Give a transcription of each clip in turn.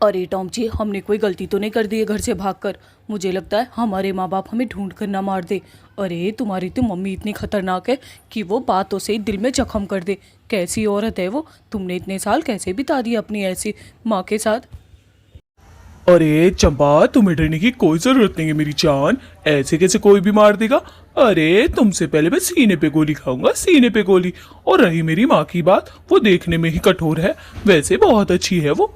अरे टॉम जी, हमने कोई गलती तो नहीं कर दी है घर से भागकर। मुझे लगता है हमारे माँ बाप हमें ढूंढ कर ना मार दे। अरे तुम्हारी तो मम्मी इतनी खतरनाक है कि वो बातों से ही दिल में जख्म कर दे। कैसी औरत है वो। तुमने इतने साल कैसे बिता दिए अपनी ऐसी माँ के साथ। अरे चंपा, तुम्हें डरने की कोई जरूरत नहीं है मेरी जान। ऐसे कैसे कोई भी मार देगा। अरे तुमसे पहले मैं सीने पे गोली खाऊंगा, सीने पे गोली। और रही मेरी माँ की बात, वो देखने में ही कठोर है, वैसे बहुत अच्छी है वो।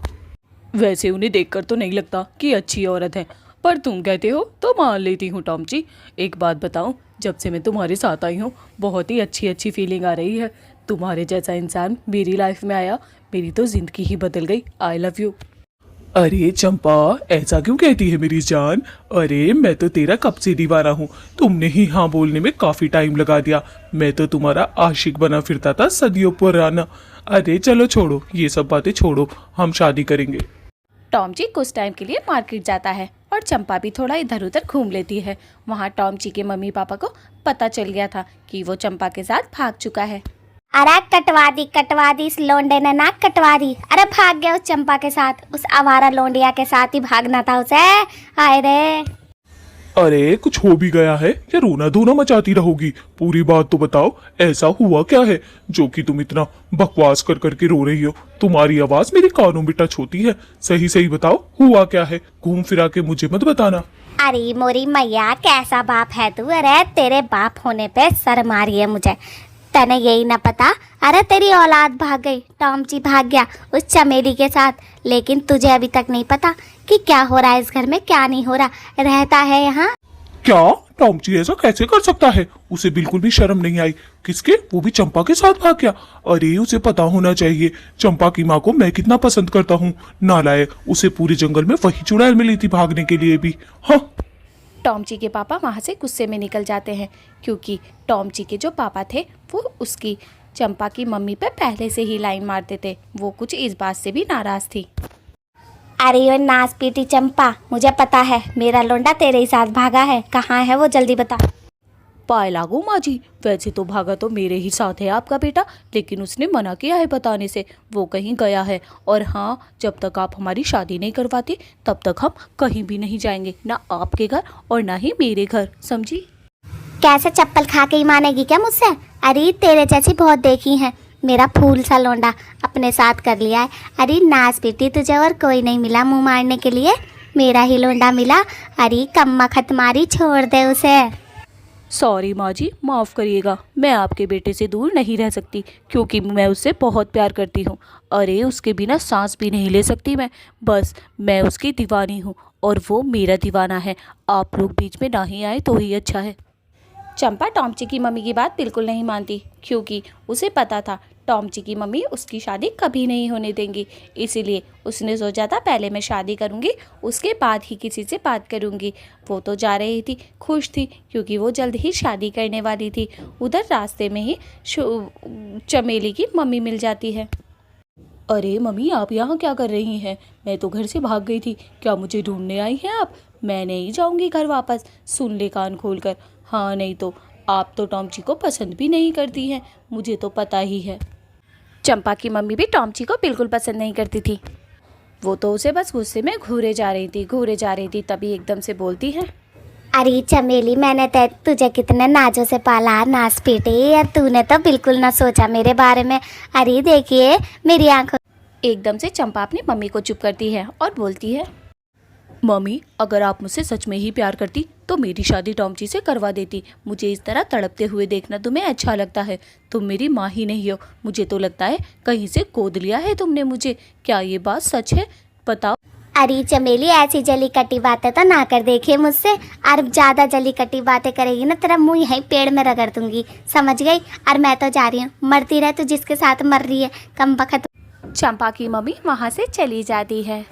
वैसे उन्हें देखकर तो नहीं लगता कि अच्छी औरत है, पर तुम कहते हो तो मान लेती हूँ टॉम जी। एक बात बताऊँ, जब से मैं तुम्हारे साथ आई हूँ बहुत ही अच्छी अच्छी फीलिंग आ रही है। तुम्हारे जैसा इंसान मेरी लाइफ में आया, मेरी तो ज़िंदगी ही बदल गई। I love you. अरे चंपा, ऐसा क्यों कहती है मेरी जान। अरे मैं तो तेरा कब से दीवाना हूँ। तुमने ही हाँ बोलने में काफी टाइम लगा दिया। मैं तो तुम्हारा आशिक बना फिरता था सदियों पुराना। अरे चलो छोड़ो, ये सब बातें छोड़ो, हम शादी करेंगे। टॉम जी कुछ टाइम के लिए मार्केट जाता है और चंपा भी थोड़ा इधर उधर घूम लेती है। वहाँ टॉम जी के मम्मी पापा को पता चल गया था कि वो चंपा के साथ भाग चुका है। अरे कटवा दी, इस लोंडे ने नाक कटवा दी। अरे भाग गया उस चंपा के साथ, उस आवारा लोंडिया के साथ ही भागना था उसे। हाय रे। अरे कुछ हो भी गया है या रोना धोना मचाती रहोगी। पूरी बात तो बताओ, ऐसा हुआ क्या है जो कि तुम इतना बकवास कर करके रो रही हो। तुम्हारी आवाज मेरे कानों में टच होती है। सही सही बताओ, हुआ क्या है। घूम फिरा के मुझे मत बताना। अरे मोरी मैया, कैसा बाप है तू। अरे तेरे बाप होने पे शर्म आ रही है मुझे। तने यही ना पता। अरे तेरी औलाद भाग गई, टॉम जी भाग गया उस चमेली के साथ। लेकिन तुझे अभी तक नहीं पता कि क्या हो रहा है इस घर में, क्या नहीं हो रहा। रहता है यहाँ। क्या टॉम जी ऐसा कैसे कर सकता है। उसे बिल्कुल भी शर्म नहीं आई। किसके, वो भी चंपा के साथ भाग गया। अरे उसे पता होना चाहिए चंपा की माँ को मैं कितना पसंद करता हूँ। नालायक, उसे पूरे जंगल में वही चुड़ैल मिली थी भागने के लिए भी। हाँ। टॉम जी के पापा वहाँ से गुस्से में निकल जाते हैं क्योंकि टॉम जी के जो पापा थे वो उसकी चंपा की मम्मी पे पहले से ही लाइन मारते थे। वो कुछ इस बात से भी नाराज़ थी। अरे ये नाच पीटी चंपा, मुझे पता है मेरा लोंडा तेरे ही साथ भागा है। कहाँ है वो, जल्दी बता। पाए लागू माँ जी, वैसे तो भागा तो मेरे ही साथ है आपका बेटा, लेकिन उसने मना किया है बताने से। वो कहीं गया है। और हाँ, जब तक आप हमारी शादी नहीं करवाते तब तक हम कहीं भी नहीं जाएंगे, ना आपके घर और ना ही मेरे घर, समझी। कैसे चप्पल खा के ही मानेगी क्या मुझसे। अरे तेरे जैसी बहुत देखी है। मेरा फूल सा लोंडा अपने साथ कर लिया है। अरे नाच पीटी, तुझे और कोई नहीं मिला मुंह मारने के लिए, मेरा ही लोंडा मिला। अरे कम्मा खतमारी, छोड़ दे उसे। सॉरी माँ जी, माफ़ करिएगा। मैं आपके बेटे से दूर नहीं रह सकती क्योंकि मैं उससे बहुत प्यार करती हूँ। अरे उसके बिना सांस भी नहीं ले सकती मैं। बस मैं उसकी दीवानी हूँ और वो मेरा दीवाना है। आप लोग बीच में ना ही आए तो ही अच्छा है। चंपा टॉम जी की मम्मी की बात बिल्कुल नहीं मानती क्योंकि उसे पता था टॉम जी की मम्मी उसकी शादी कभी नहीं होने देंगी। इसीलिए उसने सोचा था पहले मैं शादी करूंगी, उसके बाद ही किसी से बात करूंगी। वो तो जा रही थी, खुश थी क्योंकि वो जल्द ही शादी करने वाली थी। उधर रास्ते में ही चमेली की मम्मी मिल जाती है। अरे मम्मी, आप यहाँ क्या कर रही हैं। मैं तो घर से भाग गई थी, क्या मुझे ढूंढने आई हैं आप। मैं नहीं जाऊँगी घर वापस, सुन ले कान खोल कर। हाँ, नहीं तो आप तो टॉम जी को पसंद भी नहीं करती हैं, मुझे तो पता ही है। चंपा की मम्मी भी टॉम जी को बिल्कुल पसंद नहीं करती थी। वो तो उसे बस गुस्से में घूरे जा रही थी। तभी एकदम से बोलती है, अरे चमेली, मैंने तुझे कितने नाजों से पाला, नाच पीटी, या तूने तो बिल्कुल ना सोचा मेरे बारे में। अरे देखिए मेरी आंखों। एकदम से चंपा अपनी मम्मी को चुप करती है और बोलती है, मम्मी, अगर आप मुझसे सच में ही प्यार करती तो मेरी शादी टॉम जी से करवा देती। मुझे इस तरह तड़पते हुए देखना तुम्हें अच्छा लगता है। तुम मेरी माँ ही नहीं हो, मुझे तो लगता है कहीं से गोद लिया है तुमने मुझे। क्या ये बात सच है, बताओ। अरे चमेली, ऐसी जली कटी बातें तो ना कर देखिए मुझसे। और ज़्यादा जली कटी बातें करेगी ना, तेरा मुंह यहीं पेड़ में रगड़ दूंगी, समझ गई। और मैं तो जा रही हूँ, मरती रहे तो जिसके साथ मर रही है, कम बखत। चंपा की मम्मी वहाँ से चली जाती है।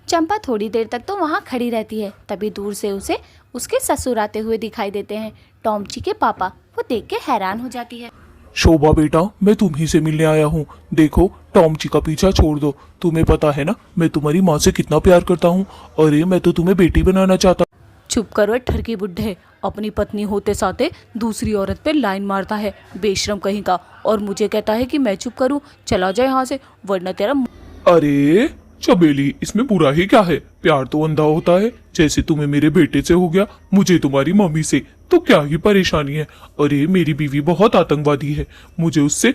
चंपा थोड़ी देर तक तो वहाँ खड़ी रहती है। तभी दूर से उसे उसके ससुर आते हुए दिखाई देते हैं, टॉम जी के पापा। वो देख के हैरान हो जाती है। शोभा बेटा, मैं तुम्ही से मिलने आया हूँ। देखो, टॉम जी का पीछा छोड़ दो। तुम्हें पता है ना मैं तुम्हारी माँ से कितना प्यार करता हूँ। अरे मैं तो तुम्हें बेटी बनाना चाहता। चुप करो ठरकी बुड्ढे, अपनी पत्नी होते साथे दूसरी औरत पे लाइन मारता है, बेशरम कहीं का। और मुझे कहता है कि मैं चुप करूँ। चला जाए यहाँ से, वरना तेरा। अरे चमेली, इसमें बुरा ही क्या है? प्यार तो अंधा होता है। जैसे तुम्हें मेरे बेटे से हो गया, मुझे तुम्हारी मम्मी से, तो क्या ही परेशानी है? अरे मेरी बीवी बहुत आतंकवादी है, मुझे उससे।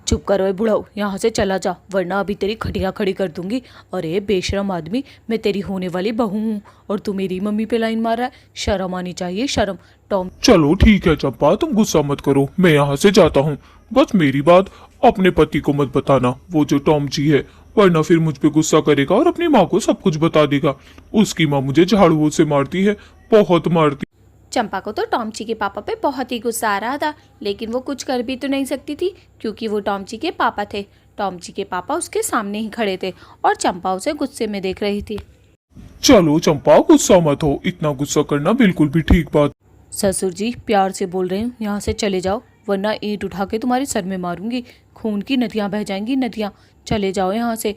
चुप करो ए बुढ़ाऊ, यहाँ से चला जा, वरना अभी तेरी खटिया खड़ी कर दूंगी। अरे बेशरम आदमी, मैं तेरी होने वाली बहू हूँ और तू मेरी मम्मी पे लाइन मार रहा है। शर्म आनी चाहिए, शर्म। टॉम, चलो ठीक है चंपा, तुम गुस्सा मत करो, मैं यहाँ से जाता हूँ। बस मेरी बात अपने पति को मत बताना, वो जो टॉम जी है, वरना फिर मुझ पे गुस्सा करेगा और अपनी माँ को सब कुछ बता देगा। उसकी माँ मुझे झाड़ुओं से मारती है, बहुत मारती। चंपा को तो टॉमची के पापा पे बहुत ही गुस्सा आ रहा था, लेकिन वो कुछ कर भी तो नहीं सकती थी क्योंकि वो टॉमची के पापा थे। टॉमची के पापा उसके सामने ही खड़े थे और चंपा उसे गुस्से में देख रही थी। चलो चंपा, गुस्सा मत हो, इतना गुस्सा करना बिल्कुल भी ठीक बात। ससुर जी प्यार से बोल रही हूँ, यहाँ से चले जाओ, वरना ईंट उठा के तुम्हारे सर में मारूंगी। खून की नदियाँ बह जाएंगी, नदियाँ। चले जाओ यहाँ से।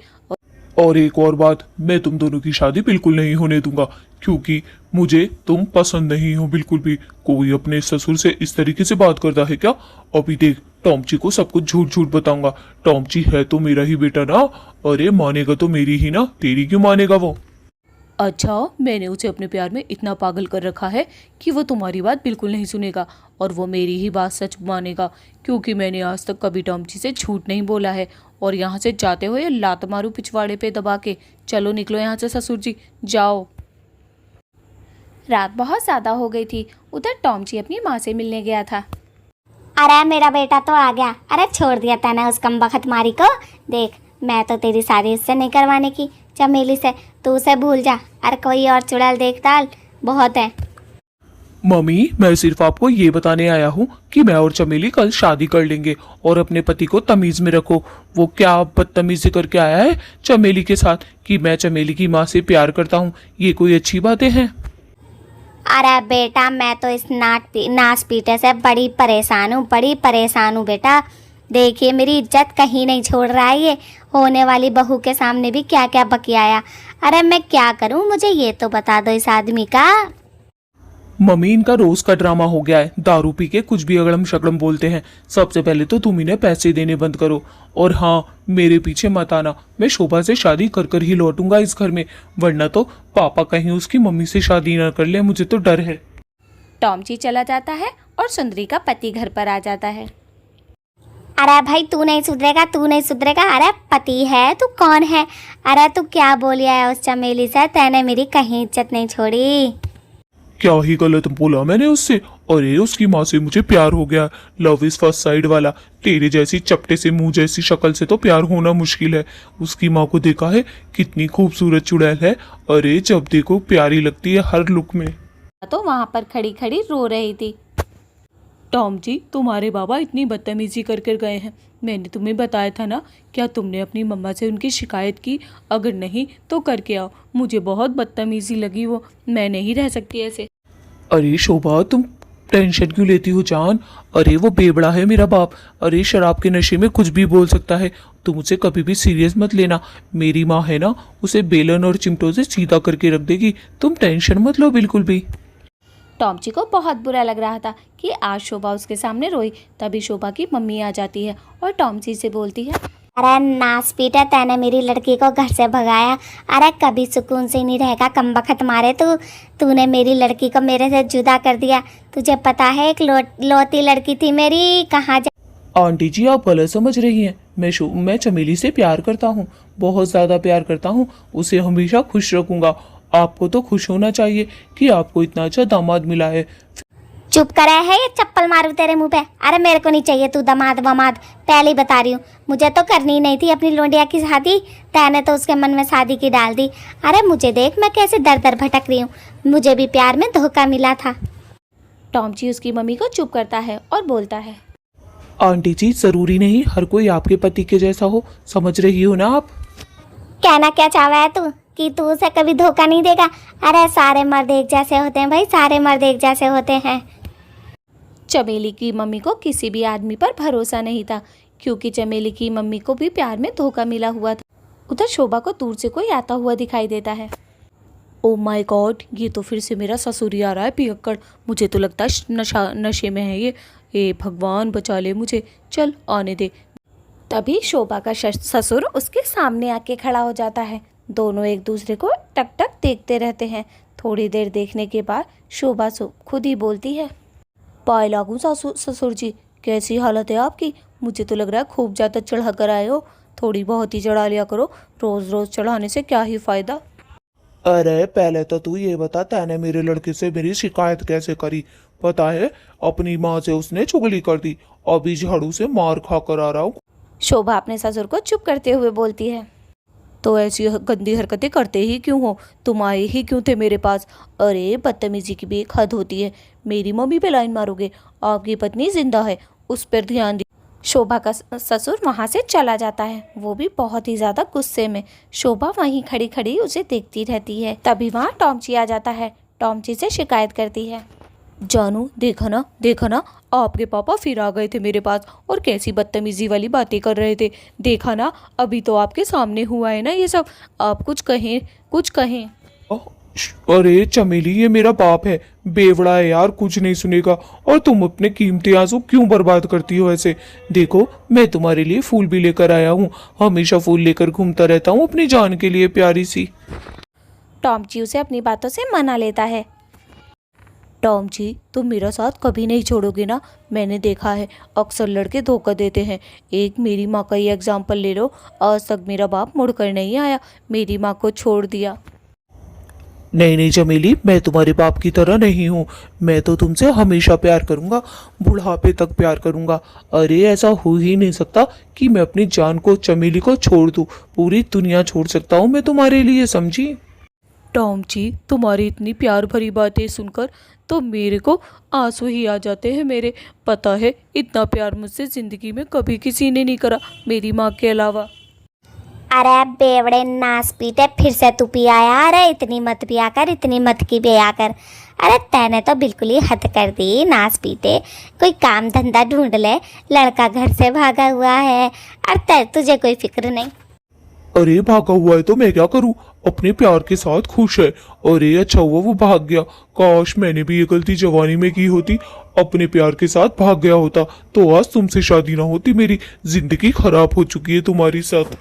और एक और बात, मैं तुम दोनों की शादी बिल्कुल नहीं होने दूंगा, क्योंकि मुझे तुम पसंद नहीं हो बिल्कुल भी। कोई अपने ससुर से इस तरीके से बात करता है क्या? अभी देख, टॉमची को सब कुछ झूठ झूठ बताऊंगा। टॉमची है तो मेरा ही बेटा ना। अरे मानेगा तो मेरी ही ना, तेरी क्यों मानेगा वो? अच्छा, मैंने उसे अपने प्यार में इतना पागल कर रखा है कि वो तुम्हारी बात बिल्कुल नहीं सुनेगा और वो मेरी ही बात सच मानेगा, क्योंकि मैंने आज तक कभी टॉमची से झूठ नहीं बोला है। और यहाँ से जाते हुए लात मारू पिछवाड़े पे दबा के। चलो निकलो यहाँ से ससुर जी, जाओ। रात बहुत ज़्यादा हो गई थी। उधर टॉमची अपनी माँ से मिलने गया था। अरे मेरा बेटा तो आ गया। अरे छोड़ दिया तैने उस कमबख्त मारी को। देख, मैं तो तेरी शादी उससे नहीं करवाने की, चमेली से। तू उसे भूल जा। अरे कोई और चुड़ैल देख डाल, बहुत है। मम्मी, मैं सिर्फ आपको ये बताने आया हूँ कि मैं और चमेली कल शादी कर लेंगे, और अपने पति को तमीज में रखो। वो क्या बदतमीजी करके आया है चमेली के साथ कि मैं चमेली की माँ से प्यार करता हूँ? ये कोई अच्छी बातें हैं? अरे बेटा, मैं तो इस नाच पीटे से बड़ी परेशान हूँ बेटा। देखिए मेरी इज्जत कहीं नहीं छोड़ रहा है ये। होने वाली बहू के सामने भी क्या क्या बकियाया। अरे मैं क्या करूँ, मुझे ये तो बता दो इस आदमी का। मम्मी, इनका रोज का ड्रामा हो गया है। दारू पी के कुछ भी अगड़म शकड़म बोलते हैं। सबसे पहले तो तुम इन्हें पैसे देने बंद करो, और हाँ, मेरे पीछे मत आना। मैं शोभा से शादी कर कर ही लौटूंगा इस घर में, वरना तो पापा कहीं उसकी मम्मी से शादी ना कर ले, मुझे तो डर है। टॉमची चला जाता है और सुंदरी का पति घर पर आ जाता है। अरे भाई, तू नहीं सुधरेगा। अरे पति है, तू कौन है? अरे तू क्या बोलिया है उस चमेली से? तैने मेरी कहीं इज्जत नहीं छोड़ी। क्या ही गलत बोला मैंने उससे? अरे उसकी माँ से मुझे प्यार हो गया, लव इज फर्स्ट साइड वाला। तेरे जैसी चपटे से मुंह जैसी शक्ल से तो प्यार होना मुश्किल है। उसकी माँ को देखा है, कितनी खूबसूरत चुड़ैल है। अरे जब देखो प्यारी लगती है हर लुक में। तो वहाँ पर खड़ी खड़ी रो रही थी। टॉम जी, तुम्हारे बाबा इतनी बदतमीजी कर कर गए हैं। मैंने तुम्हें बताया था ना, क्या तुमने अपनी मम्मा से उनकी शिकायत की? अगर नहीं तो करके आओ। मुझे बहुत बदतमीजी लगी वो, मैं नहीं रह सकती ऐसे। अरे शोभा, तुम टेंशन क्यों लेती हो जान? अरे वो बेबड़ा है मेरा बाप। अरे शराब के नशे में कुछ भी बोल सकता है। तुम उसे कभी भी सीरियस मत लेना। मेरी माँ है ना, उसे बेलन और चिमटों से सीधा करके रख देगी। तुम टेंशन मत लो बिल्कुल भी। टॉमची को बहुत बुरा लग रहा था कि आज शोभा उसके सामने रोई। तभी शोभा की मम्मी आ जाती है और टॉमची से बोलती है, अरे नास पीटा, तैने मेरी लड़की को घर से भगाया। अरे कभी सुकून से नहीं रहेगा, कमबख्त मारे तूने मेरी लड़की को मेरे से जुदा कर दिया। तुझे पता है एक लौती लड़की थी मेरी, कहाँ जा। आंटी जी, आप गलत समझ रही हैं। मैं चमेली से प्यार करता हूँ, बहुत ज्यादा प्यार करता हूँ। उसे हमेशा खुश रखूंगा। आपको तो खुश होना चाहिए कि आपको इतना अच्छा दामाद मिला है। चुप करे है, ये चप्पल मारू तेरे मुंह पे। अरे मेरे को नहीं चाहिए तू दमाद वमाद, पहले ही बता रही हूँ। मुझे तो करनी नहीं थी अपनी लोंडिया की शादी, तैने तो उसके मन में शादी की डाल दी। अरे मुझे देख, मैं कैसे दर दर भटक रही हूँ। मुझे भी प्यार में धोखा मिला था। टॉमची उसकी मम्मी को चुप करता है और बोलता है, आंटी जी, जरूरी नहीं हर कोई आपके पति के जैसा हो, समझ रही हो ना आप? कहना क्या चाहा है तू कि तू उसे कभी धोखा नहीं देगा? अरे सारे मर्द एक जैसे होते हैं भाई, सारे मर्द एक जैसे होते हैं। चमेली की मम्मी को किसी भी आदमी पर भरोसा नहीं था, क्योंकि चमेली की मम्मी को भी प्यार में धोखा मिला हुआ था। उधर शोभा को दूर से कोई आता हुआ दिखाई देता है। ओ माय गॉड, ये तो फिर से मेरा ससुर ही आ रहा है पियक्कड़। मुझे तो लगता है नशे में है ये। ए भगवान बचा ले मुझे, चल आने दे। तभी शोभा का ससुर उसके सामने आके खड़ा हो जाता है। दोनों एक दूसरे को टक टक देखते रहते हैं। थोड़ी देर देखने के बाद शोभा खुद ही बोलती है, पाए लागू ससुर जी, कैसी हालत है आपकी? मुझे तो लग रहा है खूब ज़्यादा चढ़ा कर आए हो। थोड़ी बहुत ही चढ़ा लिया करो, रोज़ रोज़ चढ़ाने से क्या ही फ़ायदा। अरे पहले तो तू ये बता, तैने मेरे लड़के से मेरी शिकायत कैसे करी? पता है, अपनी माँ से उसने चुगली कर दी। अभी झाड़ू से मार खा कर आ रहा हूँ। शोभा अपने ससुर को चुप करते हुए बोलती है, तो ऐसी गंदी हरकतें करते ही क्यों हो? तुम आए ही क्यों थे मेरे पास? अरे बदतमीजी की भी एक हद होती है। मेरी मम्मी पे लाइन मारोगे? आपकी पत्नी जिंदा है, उस पर ध्यान दीजिए। शोभा का ससुर वहाँ से चला जाता है, वो भी बहुत ही ज़्यादा गुस्से में। शोभा वहीं खड़ी खड़ी उसे देखती रहती है। तभी वहाँ टॉमची आ जाता है। टॉमची से शिकायत करती है, जानू देखा ना, आपके पापा फिर आ गए थे मेरे पास और कैसी बदतमीजी वाली बातें कर रहे थे। देखा ना, अभी तो आपके सामने हुआ है ना ये सब। आप कुछ कहें। अरे चमेली, ये मेरा बाप है, बेवड़ा है यार, कुछ नहीं सुनेगा। और तुम अपने कीमती आंसू क्यों बर्बाद करती हो ऐसे? देखो, मैं तुम्हारे लिए फूल भी लेकर आया हूँ। हमेशा फूल लेकर घूमता रहता हूँ अपनी जान के लिए, प्यारी सी। टॉमची उसे अपनी बातों से मना लेता है। टॉम जी, तुम मेरा साथ कभी नहीं छोड़ोगे ना? मैंने देखा है अक्सर लड़के धोखा देते हैं। एक मेरी माँ का ही एग्जाम्पल ले लो। आज तक मेरा बाप मुड़कर नहीं आया, मेरी माँ को छोड़ दिया। नहीं चमेली, मैं तुम्हारे बाप की तरह नहीं हूँ। मैं तो तुमसे हमेशा प्यार करूंगा, बुढ़ापे तक प्यार करूंगा। अरे ऐसा हो ही नहीं सकता कि मैं अपनी जान को, चमेली को छोड़ दूँ। पूरी दुनिया छोड़ सकता हूँ मैं तुम्हारे लिए, समझी? टॉम जी, तुम्हारी इतनी प्यार भरी बातें सुनकर तो मेरे को आंसू ही आ जाते हैं मेरे। पता है, इतना प्यार मुझसे ज़िंदगी में कभी किसी ने नहीं करा, मेरी माँ के अलावा। अरे बेवड़े नास पीटे, फिर से तू पी आया। अरे इतनी मत पिया कर, इतनी मत की पिया कर। अरे तैने तो बिल्कुल ही हद कर दी नास पीटे। कोई काम धंधा ढूंढ ले, लड़का घर से भागा हुआ है और तुझे कोई फिक्र नहीं। अरे भागा हुआ है तो मैं क्या करूं? अपने प्यार के साथ खुश है। अरे अच्छा हुआ वो भाग गया। काश मैंने भी ये गलती जवानी में की होती, अपने प्यार के साथ भाग गया होता, तो आज तुमसे शादी ना होती। मेरी जिंदगी खराब हो चुकी है तुम्हारी साथ।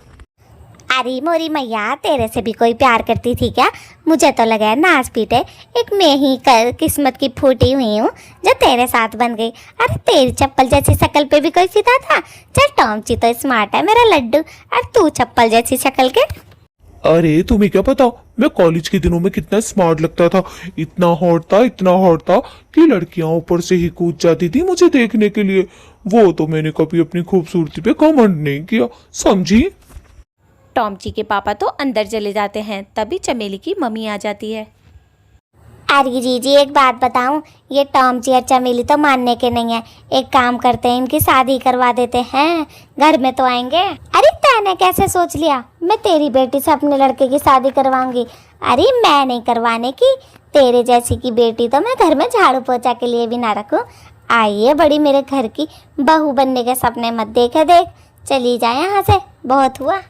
अरे मोरी मैया, तेरे से भी कोई प्यार करती थी क्या? मुझे तो लगा है नाच पीटे एक मैं ही किस्मत की फूटी हुई हूँ जो तेरे साथ बन गई। अरे तेरी चप्पल जैसी शक्ल पे भी कोई फिदा था? चल टॉमची तो स्मार्ट है मेरा लड्डू, और तू चप्पल जैसी शक्ल के। अरे तुम्हें क्या पता, मैं कॉलेज के दिनों में कितना स्मार्ट लगता था। इतना हॉट था कि लड़कियां ऊपर से ही कूद जाती थी मुझे देखने के लिए। वो तो मैंने कभी अपनी खूबसूरती पे घमंड नहीं किया, समझी? टॉमची के पापा तो अंदर चले जाते हैं। तभी चमेली की मम्मी आ जाती है। अरे जी एक बात बताऊं, ये टॉमची और चमेली तो मानने के नहीं है। एक काम करते हैं, इनकी शादी करवा देते हैं, घर में तो आएंगे। अरे तैने कैसे सोच लिया मैं तेरी बेटी से अपने लड़के की शादी करवाऊंगी? अरे मैं नहीं करवाने की, तेरे जैसी की बेटी तो मैं घर में झाड़ू पोछा के लिए भी ना रखूं। आइए बड़ी मेरे घर की बहू बनने के सपने मत देख, चली जाए यहाँ से, बहुत हुआ।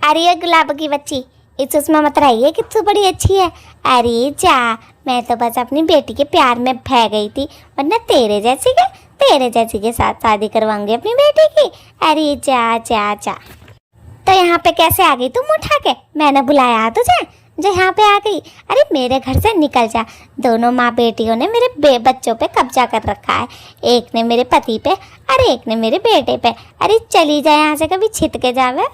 अरे ये गुलाब की बच्ची, इस उसमें मत रहिए कि तू बड़ी अच्छी है। अरे जा, मैं तो बस अपनी बेटी के प्यार में बह गई थी, वरना तेरे जैसी के साथ शादी करवाऊंगी अपनी बेटी की। अरे जा। तो यहाँ पे कैसे आ गई तुम उठा के? मैंने बुलाया तुझे जो यहाँ पे आ गई? अरे मेरे घर से निकल जा। दोनों माँ बेटियों ने मेरे बच्चों पे कब्जा कर रखा है, एक ने मेरे पति पे और एक ने मेरे बेटे पे। अरे चली जाए यहाँ से, कभी छित के जावे।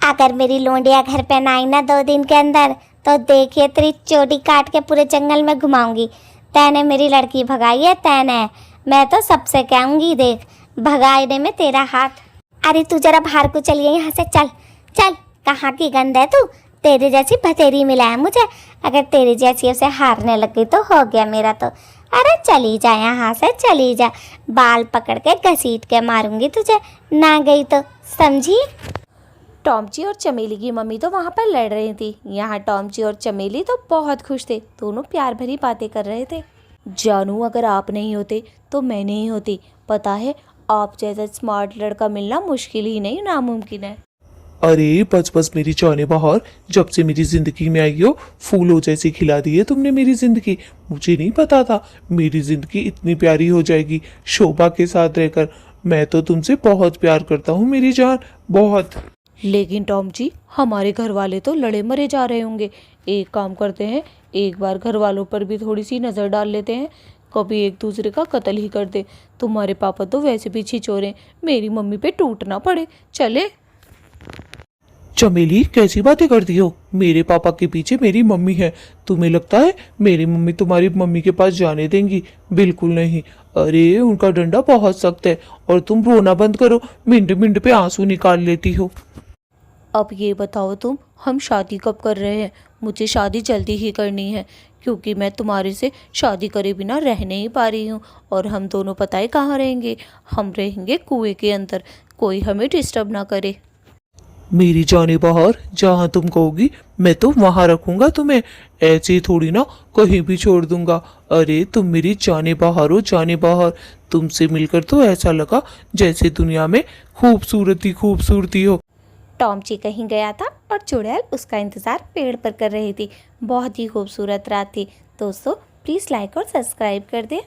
अगर मेरी लोंडिया घर पे ना आई ना 2 दिन के अंदर, तो देखिए तेरी चोटी काट के पूरे जंगल में घुमाऊंगी। तैने मेरी लड़की भगाई है, तैने। मैं तो सबसे कहूँगी, देख भगाने में तेरा हाथ। अरे तू जरा बाहर को चलिए यहाँ से, चल। कहाँ की गंद है तू? तेरे जैसी भतेरी मिला है मुझे, अगर तेरी जैसी उसे हारने लग गई तो हो गया मेरा तो। अरे चली जा यहाँ से, चली जा, बाल पकड़ के घसीट के मारूंगी तुझे, ना गई तो, समझी? टॉमची और चमेली की मम्मी तो वहाँ पर लड़ रही थी। यहाँ टॉमची और चमेली तो बहुत खुश थे, दोनों प्यार भरी बातें कर रहे थे। जानू, अगर आप नहीं होते तो मैं नहीं होती। पता है, आप जैसा स्मार्ट लड़का मिलना मुश्किल ही नहीं, नामुमकिन है। अरे बस मेरी जाने बहार, जब से मेरी जिंदगी में आई हो, फूलों जैसी खिला दी है तुमने मेरी जिंदगी। मुझे नहीं पता था मेरी जिंदगी इतनी प्यारी हो जाएगी शोभा के साथ रहकर। मैं तो तुमसे बहुत प्यार करता हूँ मेरी जान, बहुत। लेकिन टॉम जी, हमारे घर वाले तो लड़े मरे जा रहे होंगे। एक काम करते हैं, एक बार घर वालों पर भी थोड़ी सी नज़र डाल लेते हैं, कभी एक दूसरे का कत्ल ही कर दे। तुम्हारे पापा तो वैसे भी छिछोरे हैं, मेरी मम्मी पे टूट ना पड़े। चले। चमेली, कैसी बातें करती हो? मेरे पापा के पीछे मेरी मम्मी है। तुम्हें लगता है मेरी मम्मी तुम्हारी मम्मी के पास जाने देंगी? बिल्कुल नहीं। अरे उनका डंडा बहुत सख्त है। और तुम रोना बंद करो, मिनट मिनट पे आंसू निकाल लेती हो। अब ये बताओ तुम, हम शादी कब कर रहे हैं? मुझे शादी जल्दी ही करनी है, क्योंकि मैं तुम्हारे से शादी करे बिना रह नहीं पा रही हूँ। और हम दोनों पता है कहाँ रहेंगे? हम रहेंगे कुएं के अंदर, कोई हमें डिस्टर्ब ना करे। मेरी जाने बाहर, जहाँ तुम कहोगी मैं तो वहां रखूंगा तुम्हें। ऐसे थोड़ी ना कहीं भी छोड़ दूंगा। अरे तुम मेरी जाने बाहर हो, जाने बाहर। तुमसे मिलकर तो ऐसा लगा जैसे दुनिया में खूबसूरती खूबसूरती हो। टॉम ची कहीं गया था और चुड़ैल उसका इंतज़ार पेड़ पर कर रही थी। बहुत ही खूबसूरत रात थी। दोस्तों, प्लीज़ लाइक और सब्सक्राइब कर दें।